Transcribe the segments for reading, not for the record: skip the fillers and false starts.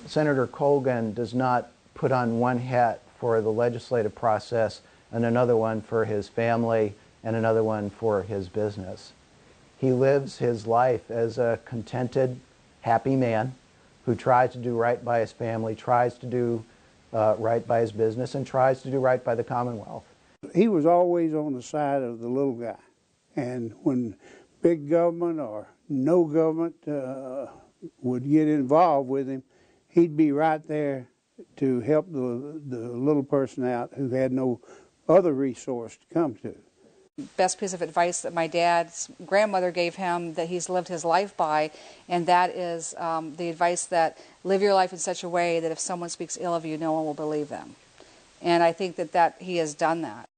Senator Colgan does not put on one hat for the legislative process and another one for his family and another one for his business. He lives his life as a contented, happy man who tries to do right by his family, tries to do right by his business, and tries to do right by the Commonwealth. He was always on the side of the little guy. And when big government or no government would get involved with him, he'd be right there to help the little person out who had no other resource to come to. Best piece of advice that my dad's grandmother gave him that he's lived his life by, and that is the advice that live your life in such a way that if someone speaks ill of you, no one will believe them. And I think that he has done that.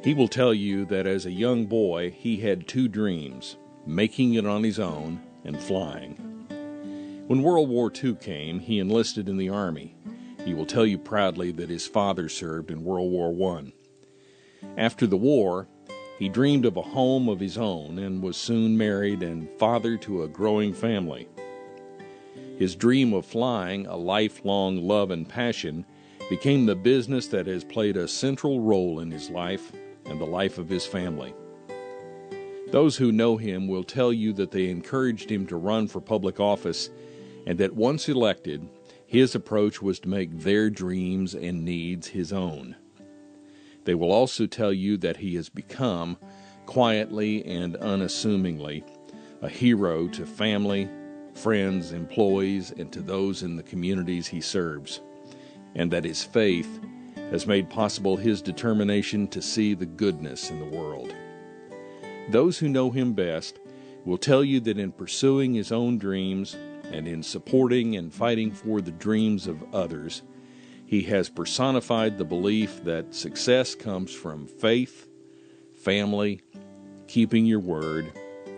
He will tell you that as a young boy, he had two dreams, making it on his own and flying. When World War II came, he enlisted in the Army. He will tell you proudly that his father served in World War I. After the war, he dreamed of a home of his own and was soon married and father to a growing family. His dream of flying, a lifelong love and passion, became the business that has played a central role in his life and the life of his family. Those who know him will tell you that they encouraged him to run for public office and that once elected, his approach was to make their dreams and needs his own. They will also tell you that he has become, quietly and unassumingly, a hero to family, friends, employees, and to those in the communities he serves, and that his faith has made possible his determination to see the goodness in the world. Those who know him best will tell you that in pursuing his own dreams and in supporting and fighting for the dreams of others, he has personified the belief that success comes from faith, family, keeping your word,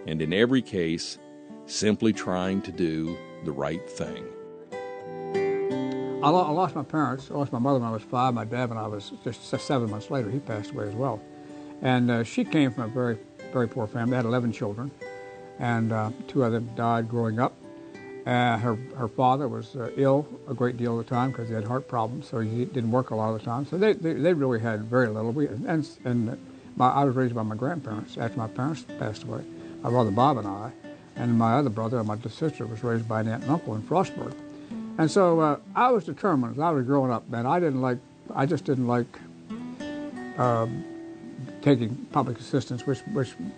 and in every case, simply trying to do the right thing. I lost my parents. I lost my mother when I was 5, my dad when I was just 7 months later. He passed away as well. And she came from a very, very poor family. They had 11 children, and 2 of them died growing up. Her father was ill a great deal of the time because he had heart problems, so he didn't work a lot of the time. So they really had very little. I was raised by my grandparents after my parents passed away. My brother Bob and I, and my other brother and my sister was raised by an aunt and uncle in Frostburg. And so I was determined as I was growing up, man. I just didn't like taking public assistance, which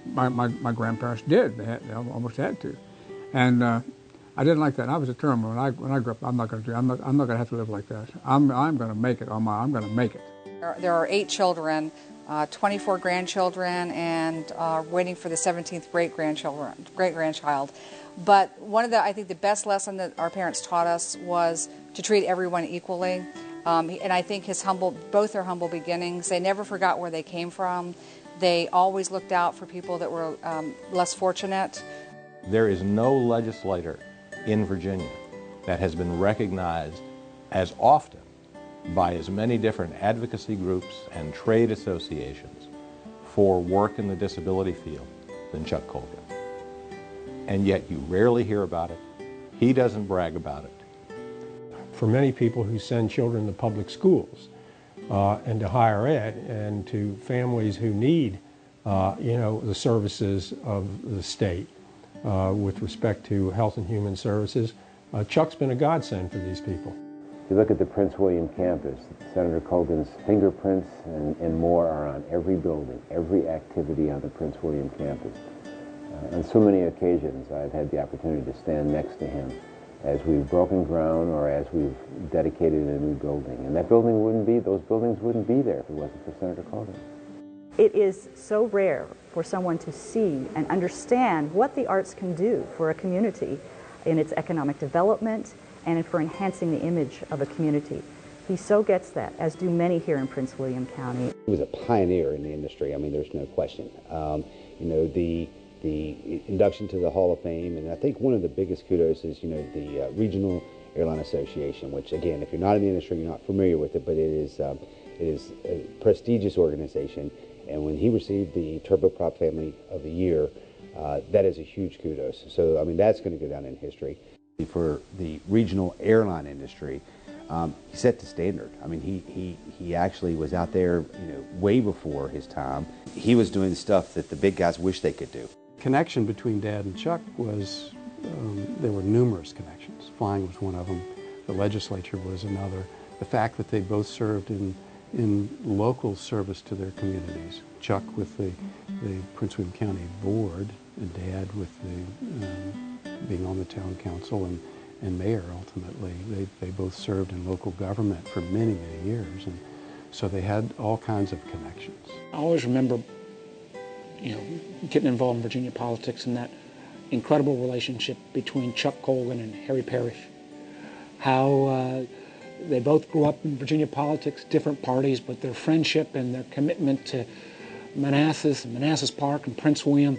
my grandparents did. They almost had to, and I didn't like that. And I was determined when I grew up, I'm not going to have to live like that. I'm going to make it on my. I'm going to make it. There are 8 children, 24 grandchildren, and waiting for the 17th great grandchild. But one of I think the best lesson that our parents taught us was to treat everyone equally. And I think both their humble beginnings, they never forgot where they came from. They always looked out for people that were less fortunate. There is no legislator in Virginia that has been recognized as often by as many different advocacy groups and trade associations for work in the disability field than Chuck Colgan. And yet you rarely hear about it. He doesn't brag about it. For many people who send children to public schools and to higher ed and to families who need the services of the state with respect to health and human services, Chuck's been a godsend for these people. If you look at the Prince William campus, Senator Colgan's fingerprints and more are on every building, every activity on the Prince William campus. On so many occasions, I've had the opportunity to stand next to him as we've broken ground or as we've dedicated a new building. And those buildings wouldn't be there if it wasn't for Senator Colgan. It is so rare for someone to see and understand what the arts can do for a community in its economic development and for enhancing the image of a community. He so gets that, as do many here in Prince William County. He was a pioneer in the industry. I mean, there's no question. the induction to the Hall of Fame, and I think one of the biggest kudos is, the Regional Airline Association, which, again, if you're not in the industry, you're not familiar with it, but it is a prestigious organization. And when he received the Turboprop Family of the Year, that is a huge kudos. So, I mean, that's going to go down in history. For the regional airline industry, he set the standard. I mean, he actually was out there, way before his time. He was doing stuff that the big guys wish they could do. Connection between Dad and Chuck was, there were numerous connections. Flying was one of them. The legislature was another. The fact that they both served in local service to their communities. Chuck with the Prince William County Board, and Dad with being on the town council and mayor ultimately. They both served in local government for many, many years, and so they had all kinds of connections. I always remember, getting involved in Virginia politics and that incredible relationship between Chuck Colgan and Harry Parrish. How they both grew up in Virginia politics, different parties, but their friendship and their commitment to Manassas Park and Prince William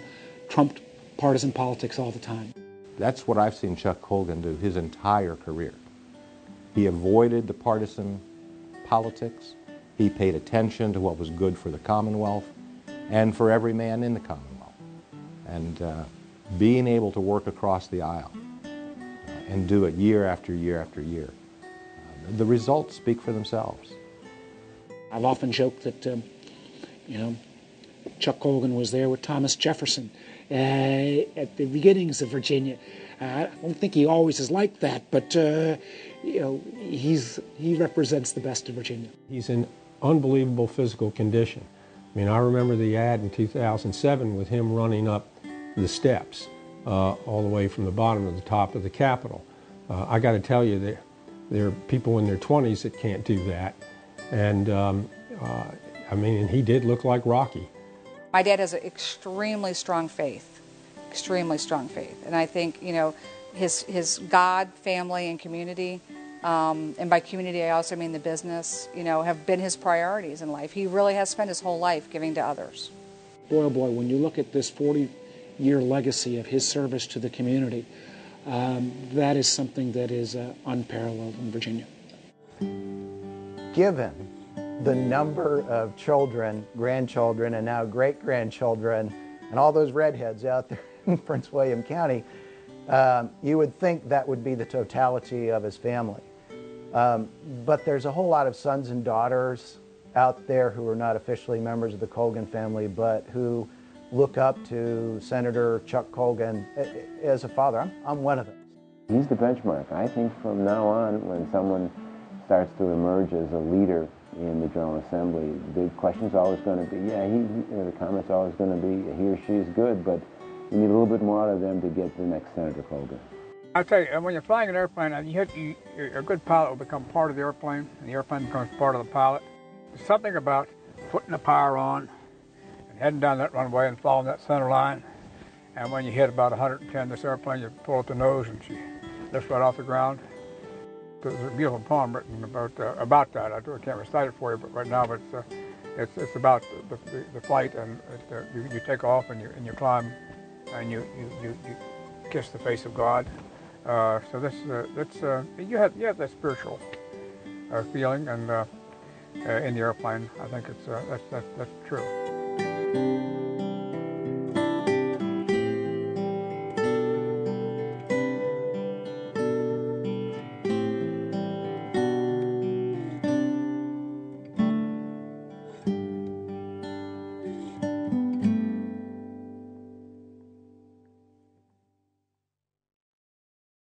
trumped partisan politics all the time. That's what I've seen Chuck Colgan do his entire career. He avoided the partisan politics. He paid attention to what was good for the Commonwealth and for every man in the Commonwealth. And being able to work across the aisle and do it year after year after year, the results speak for themselves. I've often joked that, Chuck Colgan was there with Thomas Jefferson at the beginnings of Virginia. I don't think he always is like that, but he represents the best of Virginia. He's in unbelievable physical condition. I mean, I remember the ad in 2007 with him running up the steps all the way from the bottom to the top of the Capitol. I got to tell you, there are people in their 20s that can't do that, and and he did look like Rocky. My dad has an extremely strong faith, and I think, his God, family, and community, and by community I also mean the business, have been his priorities in life. He really has spent his whole life giving to others. Boy, oh boy, when you look at this 40-year legacy of his service to the community, that is something that is unparalleled in Virginia. Given the number of children, grandchildren, and now great-grandchildren, and all those redheads out there in Prince William County, you would think that would be the totality of his family. But there's a whole lot of sons and daughters out there who are not officially members of the Colgan family, but who look up to Senator Chuck Colgan as a father. I'm one of them. He's the benchmark. I think from now on, when someone starts to emerge as a leader in the General Assembly, the question's always going to be, the comment's always going to be, he or she is good, but you need a little bit more out of them to get the next Senator Colgan. I tell you, when you're flying an airplane, a good pilot will become part of the airplane, and the airplane becomes part of the pilot. There's something about putting the power on and heading down that runway and following that center line. And when you hit about 110, this airplane, you pull at the nose and she lifts right off the ground. There's a beautiful poem written about that. I can't recite it for you, but right now it's about the flight, and you take off and you climb and you kiss the face of God. So you have that spiritual feeling, and in the airplane, I think that's true.